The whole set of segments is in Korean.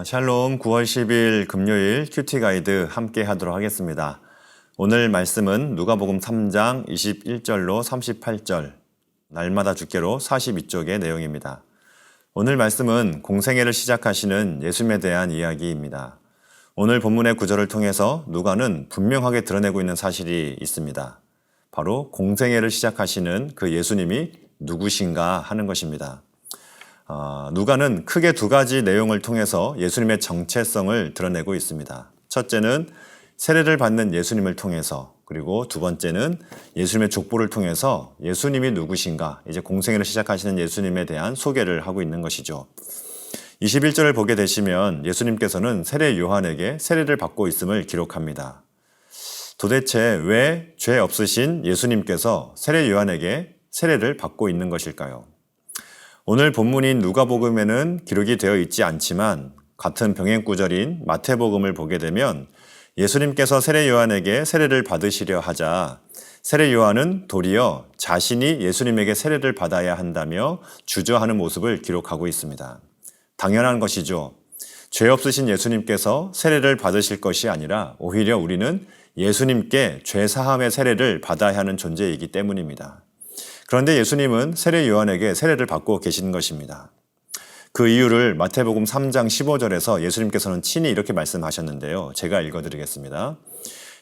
샬롬 9월 10일 금요일 큐티 가이드 함께 하도록 하겠습니다. 오늘 말씀은 누가복음 3장 21절로 38절, 날마다 주께로 42쪽의 내용입니다. 오늘 말씀은 공생애를 시작하시는 예수님에 대한 이야기입니다. 오늘 본문의 구절을 통해서 누가는 분명하게 드러내고 있는 사실이 있습니다. 바로 공생애를 시작하시는 그 예수님이 누구신가 하는 것입니다. 누가는 크게 두 가지 내용을 통해서 예수님의 정체성을 드러내고 있습니다. 첫째는 세례를 받는 예수님을 통해서, 그리고 두 번째는 예수님의 족보를 통해서 예수님이 누구신가, 이제 공생애를 시작하시는 예수님에 대한 소개를 하고 있는 것이죠. 21절을 보게 되시면 예수님께서는 세례 요한에게 세례를 받고 있음을 기록합니다. 도대체 왜 죄 없으신 예수님께서 세례 요한에게 세례를 받고 있는 것일까요? 오늘 본문인 누가복음에는 기록이 되어 있지 않지만 같은 병행 구절인 마태복음을 보게 되면 예수님께서 세례 요한에게 세례를 받으시려 하자 세례 요한은 도리어 자신이 예수님에게 세례를 받아야 한다며 주저하는 모습을 기록하고 있습니다. 당연한 것이죠. 죄 없으신 예수님께서 세례를 받으실 것이 아니라 오히려 우리는 예수님께 죄 사함의 세례를 받아야 하는 존재이기 때문입니다. 그런데 예수님은 세례 요한에게 세례를 받고 계신 것입니다. 그 이유를 마태복음 3장 15절에서 예수님께서는 친히 이렇게 말씀하셨는데요. 제가 읽어드리겠습니다.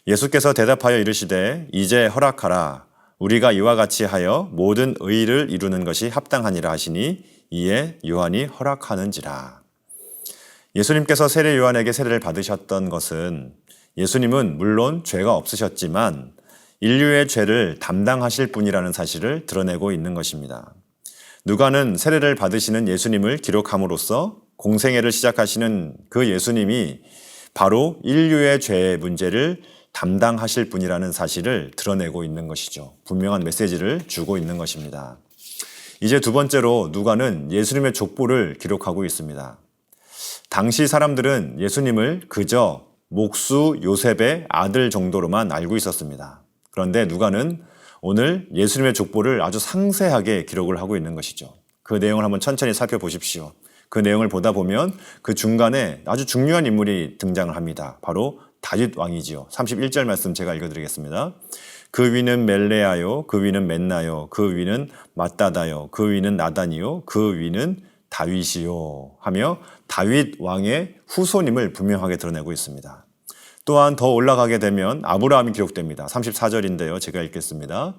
예수께서 대답하여 이르시되 이제 허락하라. 우리가 이와 같이 하여 모든 의를 이루는 것이 합당하니라 하시니 이에 요한이 허락하는지라. 예수님께서 세례 요한에게 세례를 받으셨던 것은 예수님은 물론 죄가 없으셨지만 인류의 죄를 담당하실 분이라는 사실을 드러내고 있는 것입니다. 누가는 세례를 받으시는 예수님을 기록함으로써 공생애를 시작하시는 그 예수님이 바로 인류의 죄의 문제를 담당하실 분이라는 사실을 드러내고 있는 것이죠. 분명한 메시지를 주고 있는 것입니다. 이제 두 번째로 누가는 예수님의 족보를 기록하고 있습니다. 당시 사람들은 예수님을 그저 목수 요셉의 아들 정도로만 알고 있었습니다. 그런데 누가는 오늘 예수님의 족보를 아주 상세하게 기록을 하고 있는 것이죠. 그 내용을 한번 천천히 살펴보십시오. 그 내용을 보다 보면 그 중간에 아주 중요한 인물이 등장을 합니다. 바로 다윗 왕이지요. 31절 말씀 제가 읽어드리겠습니다. 그 위는 멜레아요, 그 위는 맨나요, 그 위는 마따다요, 그 위는 나단이요, 그 위는 다윗이요 하며 다윗 왕의 후손임을 분명하게 드러내고 있습니다. 또한 더 올라가게 되면 아브라함이 기록됩니다. 34절인데요. 제가 읽겠습니다.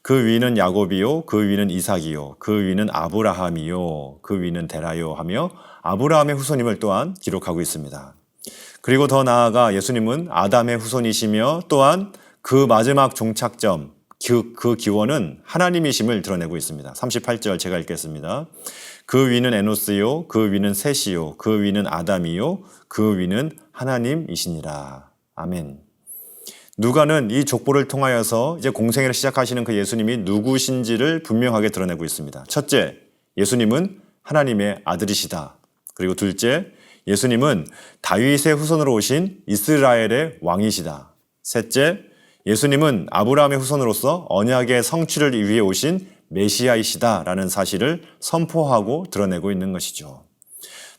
그 위는 야곱이요, 그 위는 이삭이요, 그 위는 아브라함이요, 그 위는 데라요 하며 아브라함의 후손임을 또한 기록하고 있습니다. 그리고 더 나아가 예수님은 아담의 후손이시며 또한 그 마지막 종착점, 그 기원은 하나님이심을 드러내고 있습니다. 38절 제가 읽겠습니다. 그 위는 에노스요, 그 위는 셋이요, 그 위는 아담이요, 그 위는 하나님이시니라. 아멘. 누가는 이 족보를 통하여서 이제 공생애를 시작하시는 그 예수님이 누구신지를 분명하게 드러내고 있습니다. 첫째, 예수님은 하나님의 아들이시다. 그리고 둘째, 예수님은 다윗의 후손으로 오신 이스라엘의 왕이시다. 셋째, 예수님은 아브라함의 후손으로서 언약의 성취를 위해 오신 메시아이시다라는 사실을 선포하고 드러내고 있는 것이죠.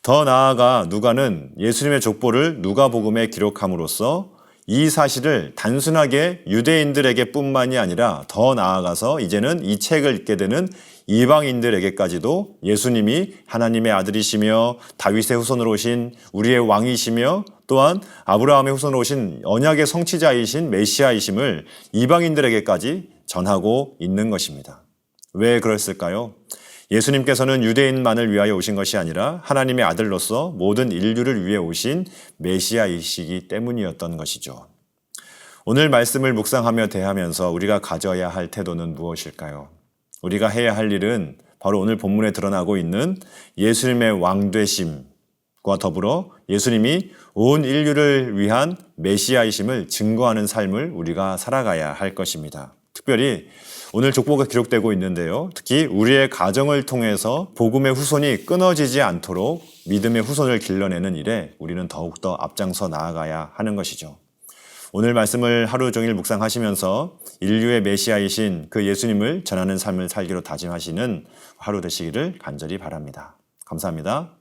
더 나아가 누가는 예수님의 족보를 누가복음에 기록함으로써 이 사실을 단순하게 유대인들에게 뿐만이 아니라 더 나아가서 이제는 이 책을 읽게 되는 이방인들에게까지도 예수님이 하나님의 아들이시며 다윗의 후손으로 오신 우리의 왕이시며 또한 아브라함의 후손으로 오신 언약의 성취자이신 메시아이심을 이방인들에게까지 전하고 있는 것입니다. 왜 그랬을까요? 예수님께서는 유대인만을 위하여 오신 것이 아니라 하나님의 아들로서 모든 인류를 위해 오신 메시아이시기 때문이었던 것이죠. 오늘 말씀을 묵상하며 대하면서 우리가 가져야 할 태도는 무엇일까요? 우리가 해야 할 일은 바로 오늘 본문에 드러나고 있는 예수님의 왕되심과 더불어 예수님이 온 인류를 위한 메시아이심을 증거하는 삶을 우리가 살아가야 할 것입니다. 특별히 오늘 족보가 기록되고 있는데요. 특히 우리의 가정을 통해서 복음의 후손이 끊어지지 않도록 믿음의 후손을 길러내는 일에 우리는 더욱더 앞장서 나아가야 하는 것이죠. 오늘 말씀을 하루 종일 묵상하시면서 인류의 메시아이신 그 예수님을 전하는 삶을 살기로 다짐하시는 하루 되시기를 간절히 바랍니다. 감사합니다.